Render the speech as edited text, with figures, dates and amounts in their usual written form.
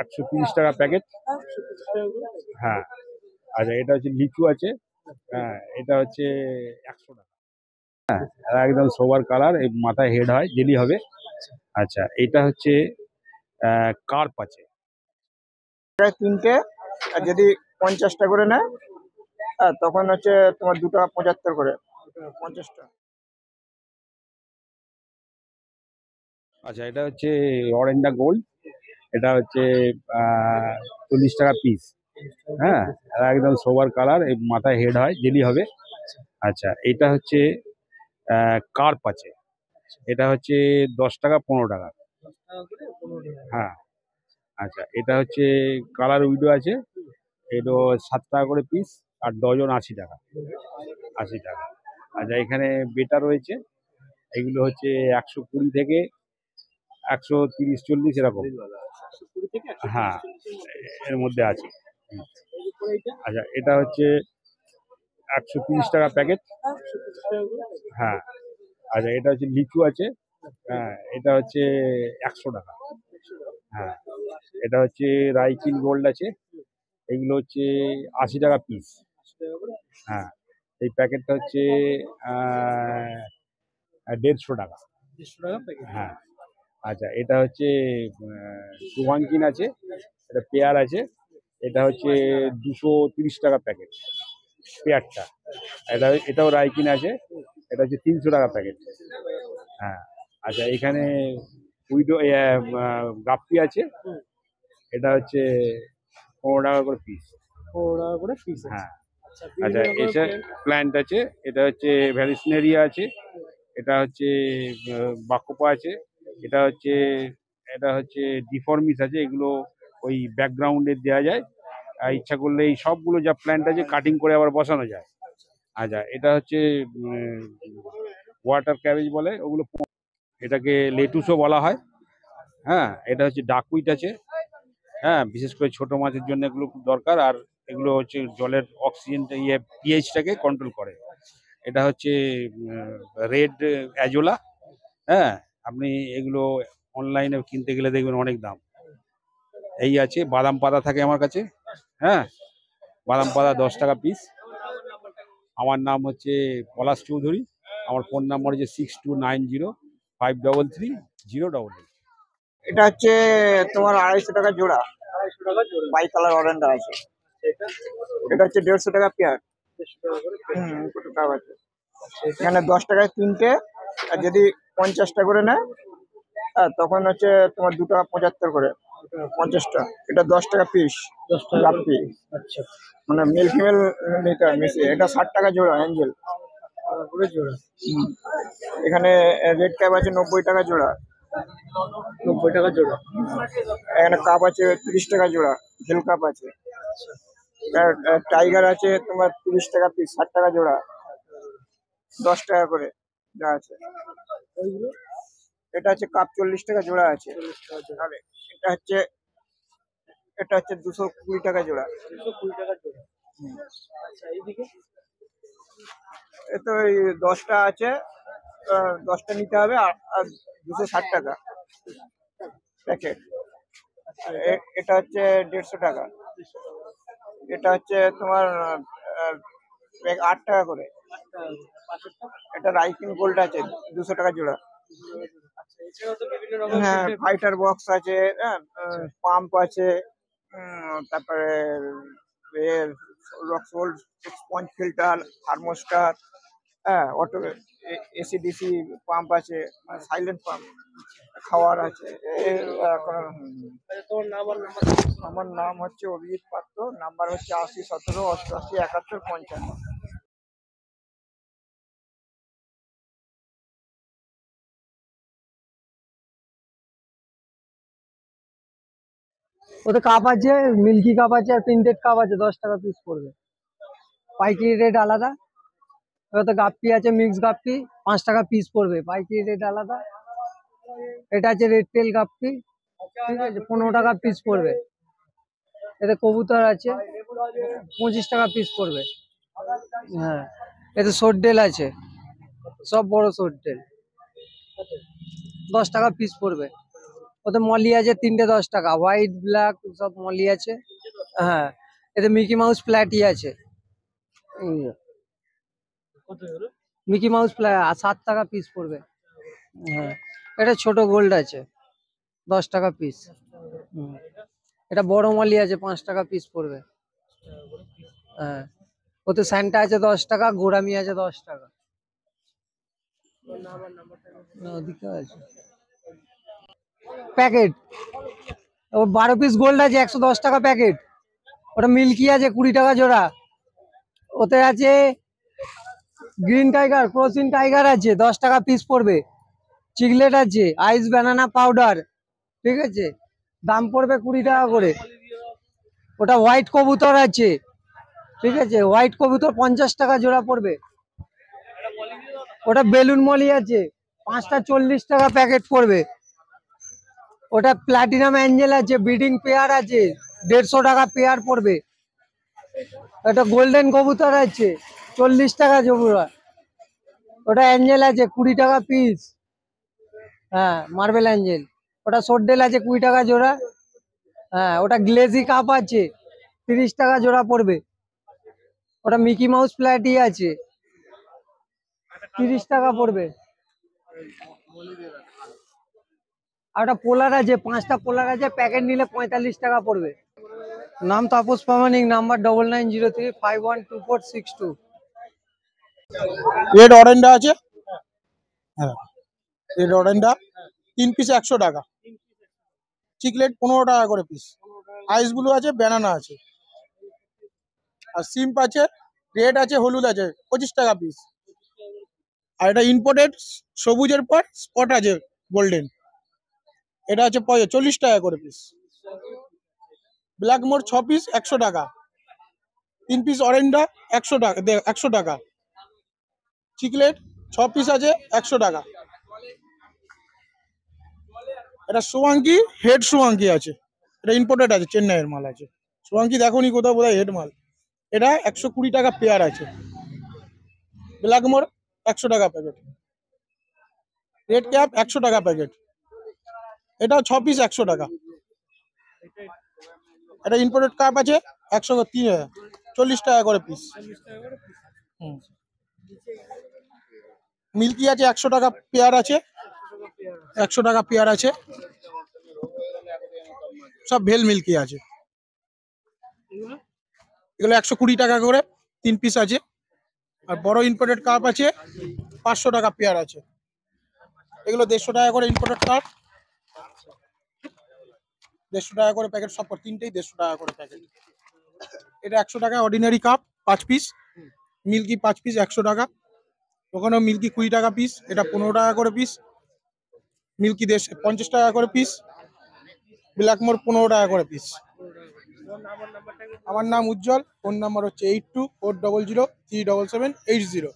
130 টাকা প্যাকেট। হ্যাঁ, আচ্ছা এটা হচ্ছে লিচু আছে। হ্যাঁ, এটা হচ্ছে 100 টাকা। একদম সোবার কালার, এই মাথায় হেড হয়, জেলি হবে। আচ্ছা এটা হচ্ছে কার্প আছে। প্রায় 3টে, আর যদি 50টা করে নেয় তখন হচ্ছে তোমার 2 টাকা 75 করে 50টা। আচ্ছা এটা হচ্ছে অরেঞ্জা গোল্ড, এটা হচ্ছে 40 টাকা পিস। হ্যাঁ, একদম সোবার কালার, এই মাথায় হেড হয়, জেলি হবে। আচ্ছা এটা হচ্ছে কার্প আছে, এটা হচ্ছে 10 টাকা 15 টাকা। হ্যাঁ, আচ্ছা এটা হচ্ছে কালার উইডো আছে, এটা 7 টাকা করে পিস, আর ডজন 80 টাকা। 80 টাকা। আচ্ছা এখানে বেটা রয়েছে, এগুলো হচ্ছে 120 থেকে 130 40 এরকম। হ্যাঁ, এর মধ্যে আছে। আচ্ছা এটা হচ্ছে 130 টাকা প্যাকেট। হ্যাঁ, আচ্ছা এটা হচ্ছে লিচু আছে। হ্যাঁ, এটা হচ্ছে 100 টাকা। হ্যাঁ, এটা হচ্ছে রাইচিন গোল্ড আছে, এগুলো হচ্ছে 80 টাকা পিস। হ্যাঁ, এই প্যাকেটটা হচ্ছে 150 টাকা। হ্যাঁ, আচ্ছা এটা হচ্ছে শুভাঙ্কিন আছে, এটা পেয়ার আছে, এটা হচ্ছে 230 টাকা প্যাকেট পেয়ারটা। এটাও রাইকিন আছে, এটা হচ্ছে 300 টাকা প্যাকেট। হ্যাঁ, আচ্ছা এখানে উইডো গাপ্পি আছে, এটা হচ্ছে 15 টাকা করে পিস। 15 টাকা করে পিস। হ্যাঁ, আচ্ছা এটা প্ল্যান্ট আছে, এটা হচ্ছে ভ্যালিসনেরিয়া আছে, এটা হচ্ছে বাকোপা আছে, এটা হচ্ছে ডিফর্মিস আছে। এগুলো ওই ব্যাকগ্রাউন্ডে দেওয়া যায়, আর ইচ্ছা করলে এই সবগুলো যা প্ল্যান্ট আছে কাটিং করে আবার বসানো যায়। আচ্ছা এটা হচ্ছে ওয়াটার ক্যাবেজ বলে ওগুলো, এটাকে লেটুসও বলা হয়। হ্যাঁ, এটা হচ্ছে ডাকউইট আছে। হ্যাঁ, বিশেষ করে ছোট মাছের জন্য এগুলো খুব দরকার, আর এগুলো হচ্ছে জলের অক্সিজেনটা পিএইচটাকে কন্ট্রোল করে। এটা হচ্ছে রেড অ্যাজোলা। হ্যাঁ, আপনি এগুলো অনলাইনে কিনতে গেলে দেখবেন অনেক দাম। এই আছে বাদাম পাতা থাকে আমার কাছে। হ্যাঁ, বাদাম পাতা 10 টাকা পিস। আমার নাম হচ্ছে পলাশ চৌধুরী, আমার ফোন নাম্বার হচ্ছে 6290533088। এটা হচ্ছে তোমার 250 টাকা জোড়া। বাই কালার অরেঞ্জটা আছে। এটা হচ্ছে 150 টাকা পেয়ার। দুটো কাপ আছে। এখানে 10 টাকায় 3টে, আর যদি 50টা করে নেয় তখন হচ্ছে তোমার 2 টাকা 75 করে 50টা। এটা 10 টাকা পিস। 10 টাকা পিস। আচ্ছা, মানে মেল ফিমেল মিশিয়ে এটা 60 টাকা জোড়া অ্যাঞ্জেল জোড়া। এখানে রেড ক্যাপ আছে 90 টাকা জোড়া। 90 টাকা জোড়া। এখানে কাপ আছে 30 টাকা জোড়া, জেল কাপ আছে। টাইগার আছে তোমার 30 টাকা পিস, 60 টাকা জোড়া, 10 টাকা করে যা আছে। এটা হচ্ছে কাপ 40 টাকা জোড়া আছে। আর এটা হচ্ছে 220 টাকা জোড়া। 220 টাকা জোড়া। আচ্ছা এইদিকে তো এই 10টা আছে, 10টা নিতে হবে, আর 260 টাকা প্যাকেট। এটা হচ্ছে 150 টাকা। এটা হচ্ছে তোমার 8 টাকা করে। এটা রাইকিং গোল্ড আছে 200 টাকা জোড়া। হ্যাঁ, ফাইটার বক্স আছে, পাম্প আছে, তারপরে স্পঞ্জ ফিল্টার, থার্মোস্টার, হ্যাঁ, অটো এসিডিসি পাম্প আছে, সাইলেন্ট পাম্প, খাওয়ার আছে। আমার নাম হচ্ছে অভিজিৎ পাত্র, নাম্বার হচ্ছে 80 17 88 71 55। ওতে কাপ আছে, মিল্কি কাপ আছে, আর প্রিন্টেড কাপ আছে, 10 টাকা পিস পড়বে। পাইকারি রেট আলাদা। ওতে গাপ্পি আছে, মিক্স গাপ্পি, 5 টাকা পিস পড়বে, পাইকারি রেট আলাদা। এটা আছে রেড টেল গাপ্পি, ঠিক আছে, 15 টাকা পিস পড়বে। এতে কবুতর আছে, 25 টাকা পিস পড়বে। হ্যাঁ, এতে সোরডেল আছে, সব বড় সোরডেল, 10 টাকা পিস পড়বে। ওতে মলি আছে 3টে 10 টাকা, হোয়াইট ব্ল্যাক সব মলি আছে। হ্যাঁ, এতে মিকি মাউস প্ল্যাটি আছে। মিকি মাউস 7 টাকা পিস পড়বে। হ্যাঁ, এটা ছোট গোল্ড আছে 10 টাকা পিস। এটা বড় মলি আছে 5 টাকা পিস পড়বে। হ্যাঁ, ওতে স্যান্টা আছে 10 টাকা, গোড়ামি আছে 10 টাকা। না, ওদিকে আছে প্যাকেট। ও 12 পিস গোল্ড আছে 110 টাকা প্যাকেট। ওটা মিল্কি আছে 20 টাকা জোড়া। ওতে আছে গ্রিন টাইগার, ক্রসিন টাইগার আছে 10 টাকা পিস পড়বে। চিকলেট আছে, আইস ব্যানানা পাউডার, ঠিক আছে, দাম পড়বে 20 টাকা করে। ওটা হোয়াইট কবুতর আছে, ঠিক আছে, হোয়াইট কবুতর 50 টাকা জোড়া পড়বে। ওটা বেলুন মলি আছে 5টা 40 টাকা প্যাকেট পড়বে। ওটা প্লাটিনাম অ্যাঞ্জেল আছে, ব্রিডিং পেয়ার আছে 150 টাকা পেয়ার পড়বে। ওটা গোল্ডেন কবুতর আছে 40 টাকা জোড়া। ওটা অ্যাঞ্জেল আছে 20 টাকা পিস। হ্যাঁ, মার্বেল অ্যাঞ্জেল। ওটা সোডেল আছে 20 টাকা জোড়া। হ্যাঁ, ওটা গ্লেজি কাপ আছে 30 টাকা জোড়া পড়বে। ওটা মিকি মাউস প্ল্যাটি আছে 30 টাকা পড়বে। আর ওটা পোলার আছে, 5টা পোলার আছে, প্যাকেট নিলে 45 টাকা পড়বে। নাম তাপস প্রামাণিক, নাম্বার 9903512462। রেড অরেঞ্জটা আছে, হ্যাঁ রেড অরেঞ্জটা 3 পিস 100 টাকা। চিকলেট 15 টাকা করে পিস। আইসগুলো আছে, ব্যানানা আছে, আর সিম্প আছে, রেড আছে, হলুদ আছে 25 টাকা পিস। আর এটা ইম্পোর্টেড সবুজের পর স্পট আছে গোল্ডেন, এটা আছে 40 টাকা করে পিস। ব্ল্যাকমোর 6 পিস 100 টাকা। 3 পিস অরেঞ্জটা 100 টাকা 100 টাকা। চিকলেট 6 পিস আছে 100 টাকা। এটা সোয়াঙ্কি, হেড সোয়াঙ্কি আছে, এটা ইম্পোর্টেড আছে, চেন্নাইয়ের মাল আছে। সোয়াঙ্কি দেখোনি কোথাও, বোধহয় হেড মাল। এটা 120 টাকা পেয়ার আছে। ব্ল্যাকমোর 100 টাকা প্যাকেট। রেড ক্যাপ 100 টাকা প্যাকেট। এটাও 6 পিস 100 টাকা। এটা ইম্পোর্টেড কাপ আছে 40 টাকা করে পিস। মিল্কি আছে 100 টাকা পেয়ার আছে, 100 টাকা পেয়ার আছে। সব ভেল মিল্কি আছে। এগুলো 120 টাকা করে 3 পিস আছে। আর বড় ইম্পোর্টেড কাপ আছে 500 টাকা পেয়ার আছে। এগুলো 150 টাকা করে ইম্পোর্টেড কাপ, 150 টাকা করে প্যাকেট। সব তিনটেই 150 টাকা করে প্যাকেট। এটা 100 টাকা ordinary cup 5 piece. Milky 5 piece 100 টাকা। ওখানেও মিল্কি 20 টাকা পিস, এটা 15 টাকা করে পিস। মিল্কি 50 টাকা করে পিস। ব্ল্যাকমোর 15 টাকা করে পিস। আমার নাম উজ্জ্বল, ফোন নাম্বার হচ্ছে 8240037780।